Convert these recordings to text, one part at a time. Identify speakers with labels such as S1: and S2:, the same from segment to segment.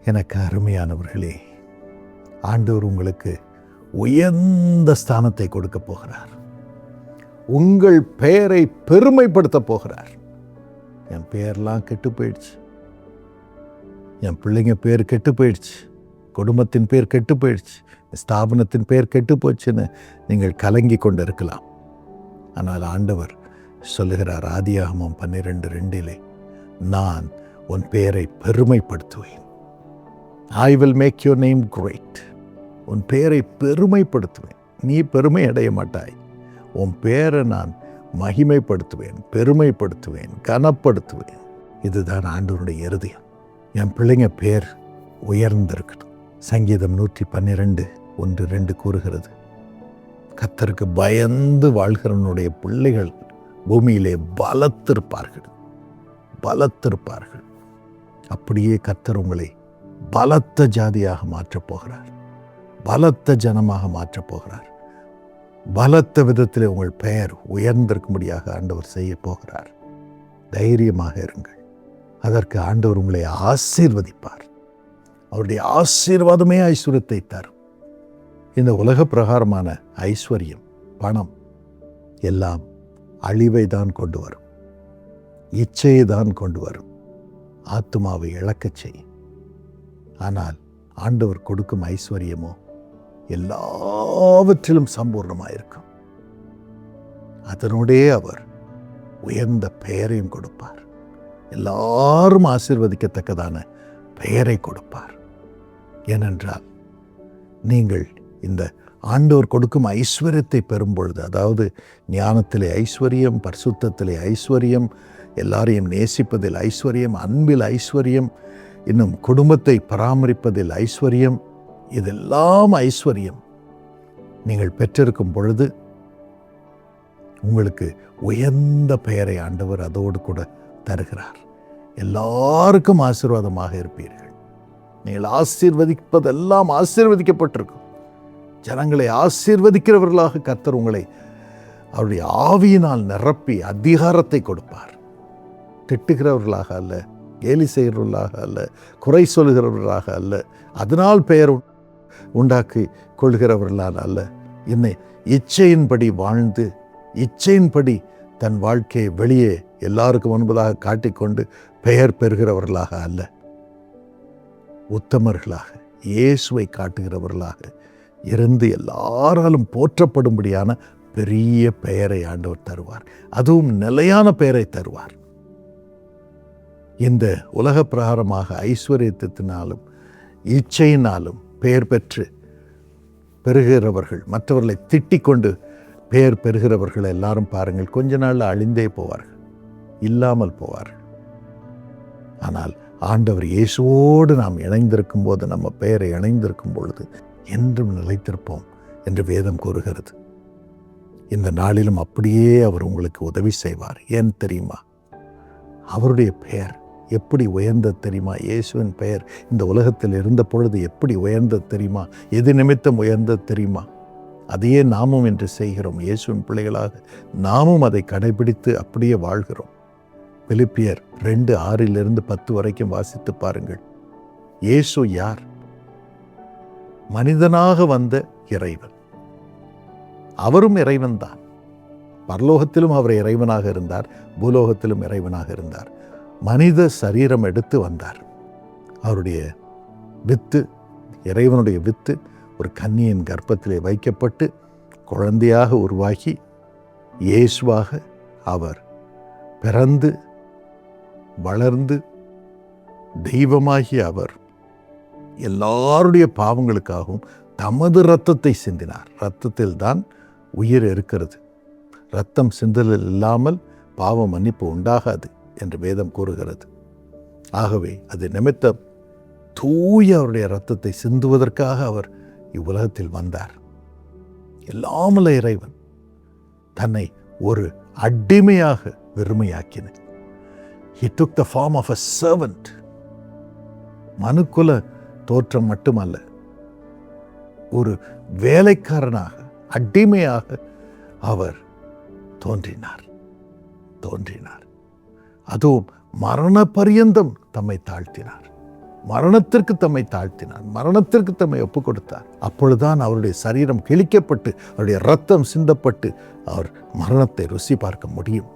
S1: எனக்கு அருமையானவர்களே, ஆண்டவர் உங்களுக்கு உயர்ந்த ஸ்தானத்தை கொடுக்க போகிறார். உங்கள் பெயரை பெருமைப்படுத்த போகிறார். என் பெயர்லாம் கெட்டு போயிடுச்சு, என் பிள்ளைங்க பேர் கெட்டு போயிடுச்சு, குடும்பத்தின் பேர் கெட்டு போயிடுச்சு, ஸ்தாபனத்தின் பேர் கெட்டு போச்சுன்னு நீங்கள் கலங்கி கொண்டு இருக்கலாம். ஆனால் ஆண்டவர் சொல்லுகிறார், ஆதியாகமம் 12:2, நான் உன் பெயரை பெருமைப்படுத்துவேன். I will make your name great. உன் பெயரை பெருமைப்படுத்துவேன். நீ பெருமை அடைய மாட்டாய். உன் பெயரை நான் மகிமைப்படுத்துவேன், பெருமைப்படுத்துவேன், கனப்படுத்துவேன். இதுதான் ஆண்டவருடைய இருதயம். என் பிள்ளைங்க பேர் உயர்ந்திருக்கணும். சங்கீதம் 112:1-2 கூறுகிறது, கர்த்தருக்கு பயந்து வாழ்கிறவனுடைய பிள்ளைகள் பூமியிலே பலத்திருப்பார்கள். அப்படியே கர்த்தர் உங்களை பலத்த ஜாதியாக மாற்றப் போகிறார், பலத்த ஜனமாக மாற்றப் போகிறார். பலத்த விதத்தில் உங்கள் பெயர் உயர்ந்திருக்கும்படியாக ஆண்டவர் செய்ய போகிறார். தைரியமாக இருங்கள். அதற்கு ஆண்டவர் உங்களை ஆசீர்வதிப்பார். அவருடைய ஆசீர்வாதமே ஐஸ்வர்யத்தை தரும். இந்த உலக பிரகாரமான ஐஸ்வர்யம், பணம் எல்லாம் அழிவை தான் கொண்டு வரும், இச்சையை தான் கொண்டு வரும், ஆத்துமாவை இழக்கச் செய்யும். ஆனால் ஆண்டவர் கொடுக்கும் ஐஸ்வர்யமோ எல்லாவற்றிலும் சம்பூர்ணமாயிருக்கும். அதனோடே அவர் உயர்ந்த பெயரையும் கொடுப்பார். எல்லாரும் ஆசீர்வதிக்கத்தக்கதான பெயரை கொடுப்பார். ஏனென்றால் நீங்கள் இந்த ஆண்டவர் கொடுக்கும் ஐஸ்வர்யத்தை பெறும் பொழுது, அதாவது ஞானத்திலே ஐஸ்வர்யம், பரிசுத்தத்திலே ஐஸ்வர்யம், எல்லாரையும் நேசிப்பதில் ஐஸ்வர்யம், அன்பில் ஐஸ்வர்யம், இன்னும் குடும்பத்தை பராமரிப்பதில் ஐஸ்வர்யம், இதெல்லாம் ஐஸ்வர்யம் நீங்கள் பெற்றிருக்கும் பொழுது உங்களுக்கு உயர்ந்த பெயரை ஆண்டவர் அதோடு கூட தருகிறார். எல்லாருக்கும் ஆசீர்வாதமாக இருப்பீர்கள். நீங்கள் ஆசீர்வதிப்பதெல்லாம் ஆசீர்வதிக்கப்பட்டிருக்கும். ஜனங்களை ஆசீர்வதிக்கிறவர்களாக கர்த்தர் உங்களை அவருடைய ஆவியினால் நிரப்பி அதிகாரத்தை கொடுப்பார். திட்டுகிறவர்களாக அல்ல, கேலி செய்கிறவர்களாக அல்ல, குறை சொல்கிறவர்களாக அல்ல, அதனால் பெயர் உண்டாக்கி கொள்கிறவர்களால் அல்ல, என்னை இச்சையின்படி வாழ்ந்து இச்சையின்படி தன் வாழ்க்கையை வெளியே எல்லாருக்கும் முன்பதாக காட்டிக்கொண்டு பெயர் பெறுகிறவர்களாக அல்ல, உத்தமர்களாக இயேசுவை காட்டுகிறவர்களாக இருந்து எல்லாராலும் போற்றப்படும்படியான பெரிய பெயரை ஆண்டவர் தருவார். அதுவும் நிலையான பெயரை தருவார். இந்த உலக பிரகாரமாக ஐஸ்வர்யத்தினாலும் இச்சையினாலும் பெயர் பெற்று பெறுகிறவர்கள், மற்றவர்களை திட்டிக் கொண்டு பெயர் பெறுகிறவர்கள் எல்லாரும் பாருங்கள், கொஞ்ச நாளில் அழிந்தே போவார்கள், இல்லாமல் போவார்கள். ஆனால் ஆண்டவர் இயேசுவோடு நாம் இணைந்திருக்கும் போது, நம்ம பெயரை இணைந்திருக்கும் பொழுது என்றும் நிலைத்திருப்போம் என்று வேதம் கூறுகிறது. இந்த நாளிலும் அப்படியே அவர் உங்களுக்கு உதவி செய்வார். ஏன் தெரியுமா? அவருடைய பெயர் எப்படி உயர்ந்தது தெரியுமா? இயேசுவின் பெயர் இந்த உலகத்தில் இருந்த பொழுது எப்படி உயர்ந்தது தெரியுமா? எது நிமித்தம் உயர்ந்தது தெரியுமா? அதையே நாமும் என்று செய்கிறோம். இயேசுவின் பிள்ளைகளாக நாமும் அதை கடைபிடித்து அப்படியே வாழ்கிறோம். பிலிப்பியர் 2:6-10 வரைக்கும் வாசித்து பாருங்கள். இயேசு யார்? மனிதனாக வந்த இறைவன். அவரும் இறைவன் தான். பரலோகத்திலும் அவர் இறைவனாக இருந்தார், பூலோகத்திலும் இறைவனாக இருந்தார். மனித சரீரம் எடுத்து வந்தார். அவருடைய வித்து, இறைவனுடைய வித்து ஒரு கன்னியின் கர்ப்பத்திலே வைக்கப்பட்டு குழந்தையாக உருவாகி இயேசுவாக அவர் பிறந்து வளர்ந்து தெய்வமாகிய அவர் எல்லாருடைய பாவங்களுக்காகவும் தமது இரத்தத்தை சிந்தினார். இரத்தத்தில் தான் உயிர் இருக்கிறது. இரத்தம் சிந்தலில் இல்லாமல் பாவ மன்னிப்பு உண்டாகாது என்று வேதம் கூறுகிறது. ஆகவே அது நிமித்தம் தூய அவருடைய இரத்தத்தை சிந்துவதற்காக அவர் இவ்வுலகத்தில் வந்தார். எல்லாமல்ல இறைவன் தன்னை ஒரு அடிமையாக வெறுமையாக்கினார். He took the form of a servant. மனுக்குல தோற்றம் மட்டுமல்ல, ஒரு வேலைக்காரனாக, அடிமையாக அவர் தோன்றினார். அதுவும் மரண பரியந்தம் தம்மை தாழ்த்தினார். மரணத்திற்கு தம்மை தாழ்த்தினார், மரணத்திற்கு தம்மை ஒப்பு கொடுத்தார். அப்பொழுதுதான் அவருடைய சரீரம் கிழிக்கப்பட்டு அவருடைய இரத்தம் சிந்தப்பட்டு அவர் மரணத்தை ருசி பார்க்க முடியும்.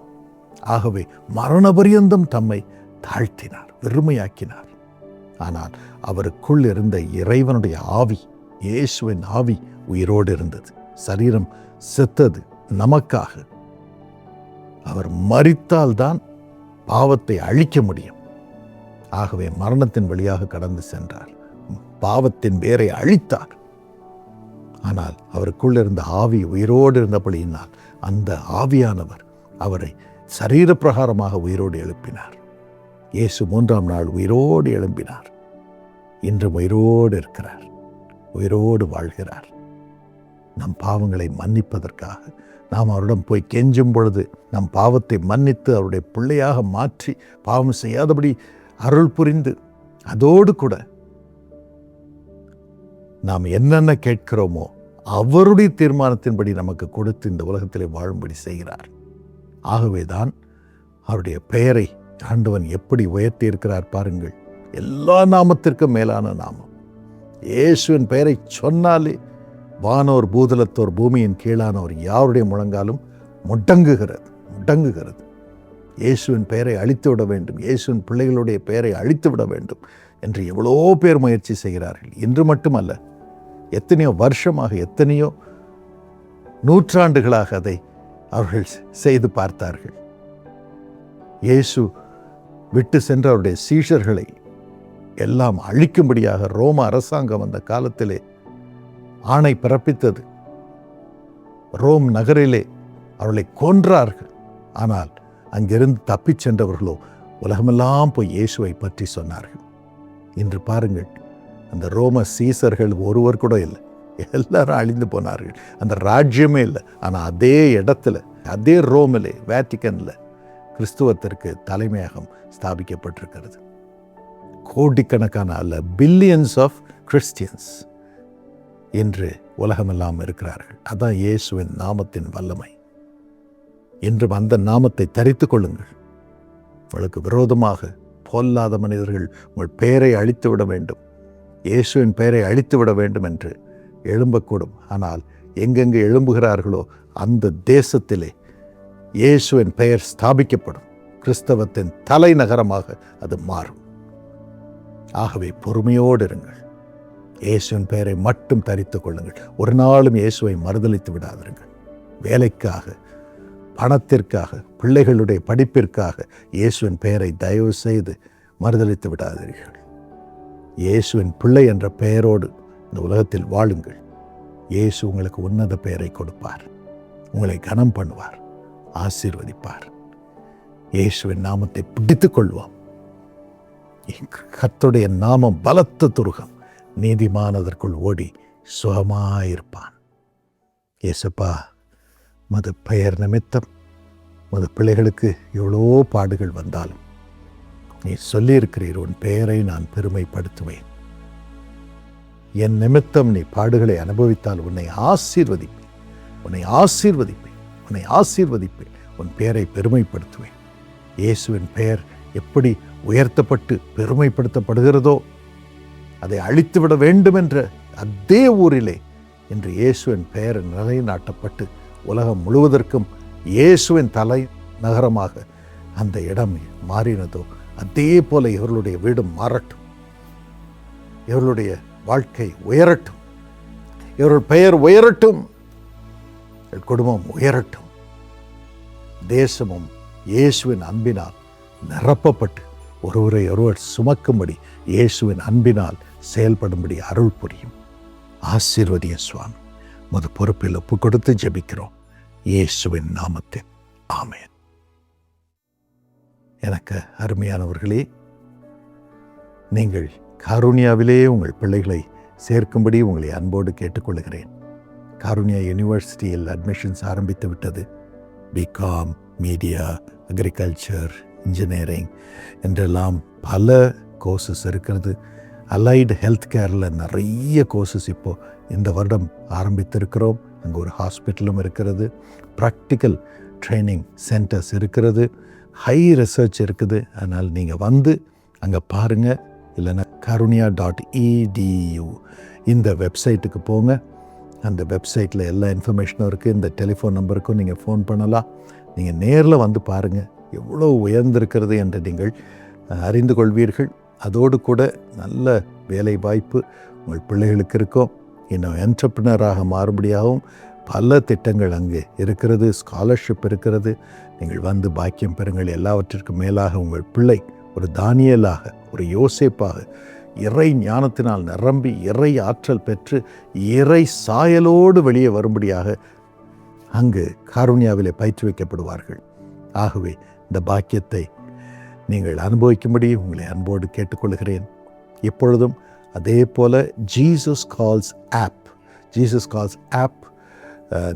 S1: ஆகவே மரண பரியந்தம் தம்மை தாழ்த்தினார், வெறுமையாக்கினார். ஆனால் அவருக்குள் இருந்த இறைவனுடைய ஆவி, இயேசுவின் ஆவி உயிரோடு இருந்தது. சரீரம் செத்தது நமக்காக. அவர் மரித்தால்தான் பாவத்தை அழிக்க முடியும். ஆகவே மரணத்தின் வழியாக கடந்து சென்றார், பாவத்தின் வேரை அழித்தார். ஆனால் அவருக்குள் இருந்த ஆவி உயிரோடு இருந்தபடியினால் அந்த ஆவியானவர் அவரை சரீர பிரகாரமாக உயிரோடு எழுப்பினார். இயேசு 3ஆம் நாள் உயிரோடு எழும்பினார். இன்றும் உயிரோடு இருக்கிறார், உயிரோடு வாழ்கிறார். நம் பாவங்களை மன்னிப்பதற்காக நாம் அவரிடம் போய் கெஞ்சும் பொழுது நம் பாவத்தை மன்னித்து அவருடைய பிள்ளையாக மாற்றி பாவம் செய்யாதபடி அருள் புரிந்து, அதோடு கூட நாம் என்னென்ன கேட்கிறோமோ அவருடைய தீர்மானத்தின்படி நமக்கு கொடுத்து இந்த உலகத்திலே வாழும்படி செய்கிறார். ஆகவேதான் அவருடைய பெயரை ஆண்டவன் எப்படி உயர்த்தி இருக்கிறார் பாருங்கள். எல்லா நாமத்திற்கும் மேலான நாமம் இயேசுவின் பெயரை சொன்னாலே வானோர் பூதலத்தோர் பூமியின் கீழானோர் யாருடைய முழங்காலும் முடங்குகிறது. இயேசுவின் பெயரை அழித்து விட வேண்டும், இயேசுவின் பிள்ளைகளுடைய பெயரை அழித்து விட வேண்டும் என்று எவ்வளோ பேர் முயற்சி செய்கிறார்கள். இன்று மட்டுமல்ல, எத்தனையோ வருஷமாக, எத்தனையோ நூற்றாண்டுகளாக அதை அவர்கள் செய்து பார்த்தார்கள். இயேசு விட்டு சென்ற அவருடைய சீஷர்களை எல்லாம் அழிக்கும்படியாக ரோம அரசாங்கம் அந்த காலத்திலே ஆணை பிறப்பித்தது. ரோம் நகரிலே அவர்களை கொன்றார்கள். ஆனால் அங்கிருந்து தப்பிச் சென்றவர்களோ உலகமெல்லாம் போய் இயேசுவை பற்றி சொன்னார்கள். இன்று பாருங்கள், அந்த ரோம சீசர்கள் ஒருவர் கூட இல்லை, எல்லாரும் அழிந்து போனார்கள். அந்த ராஜ்யமே இல்லை. ஆனால் அதே இடத்துல, அதே ரோமிலே, வேட்டிக்கனில் கிறிஸ்துவத்திற்கு தலைமையகம் ஸ்தாபிக்கப்பட்டிருக்கிறது. கோடிக்கணக்கான அல்ல, பில்லியன்ஸ் ஆஃப் கிறிஸ்டியன்ஸ் இன்று உலகமெல்லாம் இருக்கிறார்கள். அதான் இயேசுவின் நாமத்தின் வல்லமை. இன்றும் அந்த நாமத்தை தரித்து கொள்ளுங்கள். உங்களுக்கு விரோதமாக பொல்லாத மனிதர்கள் உங்கள் பெயரை அழித்து விட வேண்டும், இயேசுவின் பெயரை அழித்து விட வேண்டும் என்று எழும்பக்கூடும். ஆனால் எங்கெங்கு எழும்புகிறார்களோ அந்த தேசத்திலே இயேசுவின் பெயர் ஸ்தாபிக்கப்படும். கிறிஸ்தவத்தின் தலைநகரமாக அது மாறும். ஆகவே பொறுமையோடு இருங்கள். இயேசுவின் பெயரை மட்டும் தரித்து கொள்ளுங்கள். ஒரு நாளும் இயேசுவை மறுதலித்து விடாதிருங்கள். வேலைக்காக, பணத்திற்காக, பிள்ளைகளுடைய படிப்பிற்காக இயேசுவின் பெயரை தயவு செய்து மறுதலித்து விடாதீர்கள். இயேசுவின் பிள்ளை என்ற பெயரோடு இந்த உலகத்தில் வாழுங்கள். இயேசு உங்களுக்கு உன்னத பெயரை கொடுப்பார், உங்களை கனம் பண்ணுவார், ஆசீர்வதிப்பார். இயேசுவின் நாமத்தை பிடித்துக் கொள்வோம். கர்த்தருடைய நாமம் பலத்த துருகம், நீதிமானதற்குள் ஓடி சுகமாயிருப்பான். இயேசுப்பா, மது பெயர் நிமித்தம் மது பிள்ளைகளுக்கு எவ்வளோ பாடுகள் வந்தாலும் நீ சொல்லியிருக்கிறீர், உன் பெயரை நான் பெருமைப்படுத்துவேன். என் நிமித்தம் நீ பாடுகளை அனுபவித்தால் உன்னை ஆசீர்வதிப்பேன், உன்னை ஆசீர்வதிப்பேன், உன்னை ஆசீர்வதிப்பேன், உன் பெயரை பெருமைப்படுத்துவேன். இயேசுவின் பெயர் எப்படி உயர்த்தப்பட்டு பெருமைப்படுத்தப்படுகிறதோ அதை அழித்துவிட வேண்டும் என்ற அதே ஊரிலே இன்று இயேசுவின் பெயர் நிலைநாட்டப்பட்டு உலகம் முழுவதற்கும் இயேசுவின் தலை நகரமாக அந்த இடம் மாறினதோ அதே போல இவர்களுடைய வீடும் மாறட்டும், இவர்களுடைய வாழ்க்கை உயரட்டும், இவர்கள் பெயர் உயரட்டும், குடும்பம் உயரட்டும், தேசமும் இயேசுவின் அன்பினால் நிரப்பப்பட்டு ஒருவரை ஒருவர் சுமக்கும்படி இயேசுவின் அன்பினால் செயல்படும்படி அருள் புரியும். ஆசீர்வதிய சுவாமி, மது பொறுப்பில் ஒப்பு கொடுத்து ஜெபிக்கிறோம் இயேசுவின் நாமத்தில், ஆமென். எனக்கு அருமையானவர்களே, நீங்கள் காருண்யாவிலே உங்கள் பிள்ளைகளை சேர்க்கும்படி உங்களை அன்போடு கேட்டுக்கொள்கிறேன். காருண்யா யூனிவர்சிட்டியில் அட்மிஷன்ஸ் ஆரம்பித்து விட்டது. பிகாம், மீடியா, அக்ரிகல்ச்சர், இன்ஜினியரிங் என்றெல்லாம் பல கோர்சஸ் இருக்கிறது. அலைடு ஹெல்த் கேரில் நிறைய கோர்சஸ் இப்போது இந்த வருடம் ஆரம்பித்திருக்கிறோம். அங்கே ஒரு ஹாஸ்பிட்டலும் இருக்கிறது, ப்ராக்டிக்கல் ட்ரைனிங் சென்டர்ஸ் இருக்கிறது, ஹை ரிசர்ச் இருக்குது. அதனால் நீங்கள் வந்து அங்கே பாருங்கள், இல்லைன்னா karunya.edu இந்த வெப்சைட்டுக்கு போங்க. அந்த வெப்சைட்டில் எல்லா இன்ஃபர்மேஷனும் இருக்குது. இந்த டெலிஃபோன் நம்பருக்கும் நீங்கள் ஃபோன் பண்ணலாம். நீங்கள் நேரில் வந்து பாருங்கள், எவ்வளோ உயர்ந்திருக்கிறது என்று நீங்கள் அறிந்து கொள்வீர்கள். அதோடு கூட நல்ல வேலை வாய்ப்பு உங்கள் பிள்ளைகளுக்கு இருக்கும். இன்னும் என்டர்ப்ரினராக மாறுபடியாகவும் பல திட்டங்கள் அங்கே இருக்கிறது. ஸ்காலர்ஷிப் இருக்கிறது. நீங்கள் வந்து பாக்கியம் பெறுங்கள். எல்லாவற்றிற்கும் மேலாக உங்கள் பிள்ளை ஒரு தானியேலாக, ஒரு யோசேப்பாக இறை ஞானத்தினால் நிரம்பி இறை ஆற்றல் பெற்று இறை சாயலோடு வெளியே வரும்படியாக அங்கு காருண்யாவிலே பயிற்றுவிக்கப்படுவார்கள். ஆகவே இந்த பாக்கியத்தை நீங்கள் அனுபவிக்கும்படி உங்களை அன்போடு கேட்டுக்கொள்கிறேன். இப்பொழுதும் அதே போல் ஜீசஸ் கால்ஸ் ஆப்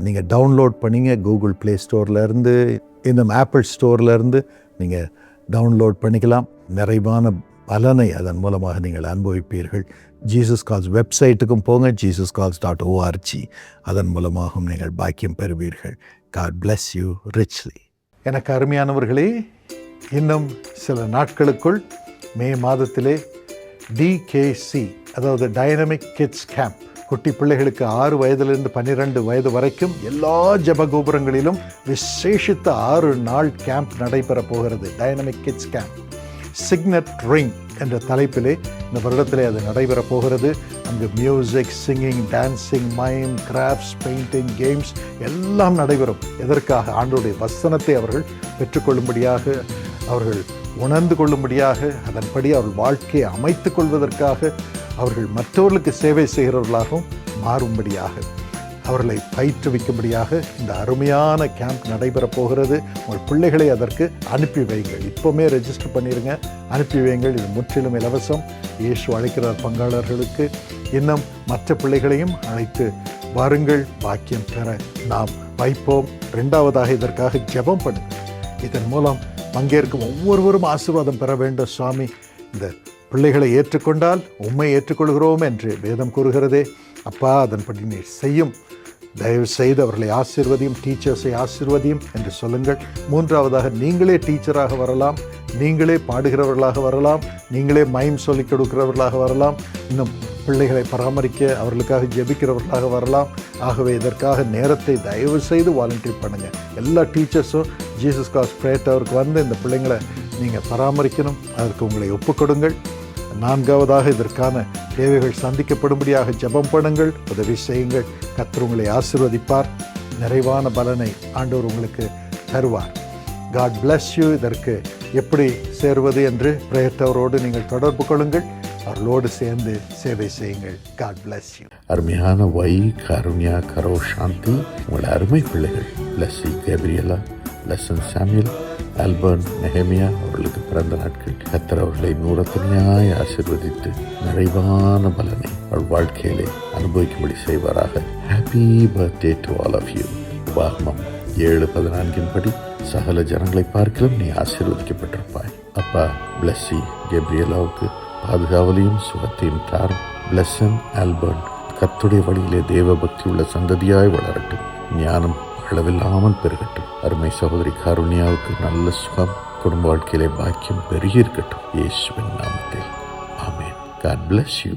S1: நீங்கள் டவுன்லோட் பண்ணிங்க. கூகுள் ப்ளே ஸ்டோர்லேருந்து, இன்னும் ஆப்பிள் ஸ்டோர்லேருந்து நீங்கள் டவுன்லோட் பண்ணிக்கலாம். நிறைவான பலனை அதன் மூலமாக நீங்கள் அனுபவிப்பீர்கள். ஜீசஸ் கால்ஸ் வெப்சைட்டுக்கும் போங்க, jesuscalls.org. அதன் மூலமாகவும் நீங்கள் பாக்கியம் பெறுவீர்கள். God bless you richly. எனக்கு அருமையானவர்களே, இன்னும் சில நாட்களுக்குள் மே மாதத்திலே DKC, அதாவது டைனமிக் கிட்ஸ் கேம்ப், குட்டி பிள்ளைகளுக்கு 6 வயதிலிருந்து 12 வயது வரைக்கும் எல்லா ஜபகோபுரங்களிலும் விசேஷித்த 6 நாள் கேம்ப் நடைபெற போகிறது. Dynamic kids camp signet ring என்ற தலைப்பிலே இந்த வருடத்திலே அது நடைபெற போகிறது. அங்கு music, singing, dancing, mime, crafts, painting, games எல்லாம் நடைபெறும். எதற்காக? ஆண்டவருடைய வசனத்தை அவர்கள் பெற்றுக்கொள்ளும்படியாக, அவர்கள் உணர்ந்து கொள்ளும்படியாக, அதன்படி அவர்கள் வாழ்க்கையை அமைத்து கொள்வதற்காக, அவர்கள் மற்றவர்களுக்கு சேவை செய்கிறவர்களாகவும் மாறும்படியாக, அவர்களை பயிற்றுவிக்கும்படியாக இந்த அருமையான கேம்ப் நடைபெறப் போகிறது. உங்கள் பிள்ளைகளை அதற்கு அனுப்பி வையுங்கள். இப்போவுமே ரெஜிஸ்டர் பண்ணிடுங்க, அனுப்பி வையுங்கள். இது முற்றிலும் இலவசம். இயேசு அழைக்கிறார் பங்காளர்களுக்கு. இன்னும் மற்ற பிள்ளைகளையும் அழைத்து வாருங்கள், பாக்கியம் பெற நாம் வைப்போம். 2வதாக இதற்காக ஜெபம் பண்ணுங்கள். இதன் மூலம் பங்கேற்கும் ஒவ்வொருவரும் ஆசீர்வாதம் பெற வேண்டும். சுவாமி, இந்த பிள்ளைகளை ஏற்றுக்கொண்டால் உம்மை ஏற்றுக்கொள்கிறோம் என்று வேதம் கூறுகிறதே. அப்பா, அதன்படி நீர் செய்யும். தயவு செய்து அவர்களை ஆசீர்வதியும், டீச்சர்ஸை ஆசீர்வதியும் என்று சொல்லுங்கள். 3வதாக, நீங்களே டீச்சராக வரலாம், நீங்களே பாடுகிறவர்களாக வரலாம், நீங்களே மைம் சொல்லிக் கொடுக்கிறவர்களாக வரலாம், இன்னும் பிள்ளைகளை பராமரிக்க அவர்களுக்காக ஜெபிக்கிறவர்களாக வரலாம். ஆகவே இதற்காக நேரத்தை தயவு செய்து வாலண்டியர் பண்ணுங்கள். எல்லா டீச்சர்ஸும் ஜீசஸ் கால்ஸ் பிரேயர் டவருக்கு வந்து இந்த பிள்ளைங்களை நீங்கள் பராமரிக்கணும். அதற்கு உங்களை ஒப்புக்கொடுங்கள். 4வதாக, இதற்கான தேவைகள் சந்திக்கப்படும்படியாக ஜெபம் பண்ணுங்கள், உதவி செய்யுங்கள். கர்த்தர் உங்களை ஆசீர்வதிப்பார். நிறைவான பலனை ஆண்டவர் உங்களுக்கு தருவார். God bless you. இதற்கு எப்படி சேருவது என்று பிரேயர் டவரோடு நீங்கள் தொடர்பு கொள்ளுங்கள். அவர்களோடு சேர்ந்து சேவை செய்யுங்கள். God bless you.
S2: அருமையான காருண்யா, கரோ சாந்தி, உங்கள் அருமை பிள்ளைகள் லெஸ்ஸி, கேப்ரியலா, லெசன் சாமுவேல், ஆல்பர்ன், நெஹேமியா அவர்களுக்கு பிறந்த நாட்கள். கர்த்தர் அவர்களை நூறத்தனையாய் ஆசீர்வதித்து நிறைவான பலனை அவள் வாழ்க்கையிலே அனுபவிக்கும்படி செய்வாராக. Happy birthday to all of you. உபாகமம் 7:14 படி சகல ஜனங்களை பார்க்கலாம் நீ ஆசீர்வதிக்கப்பட்டிருப்பாய். அப்பா, பிளஸ்ஸி கேப்ரியலாவுக்கு பாதுகாவலையும் சுகத்தையும் தாரும். பிளஸ்ஸன் ஆல்பர்ன் கர்த்தருடைய வழியிலே தேவ பக்தி உள்ள சந்ததியாய் வளரட்டும். ஞானம் அளவில்லாமல் பெருகட்டும். அருமை சகோதரி காருண்யாவுக்கு நல்ல சுகம், குடும்ப வாழ்க்கையிலே பாக்கியம் பெருகி இருக்கட்டும். இயேசுவின் நாமத்தில் ஆமென். God bless you.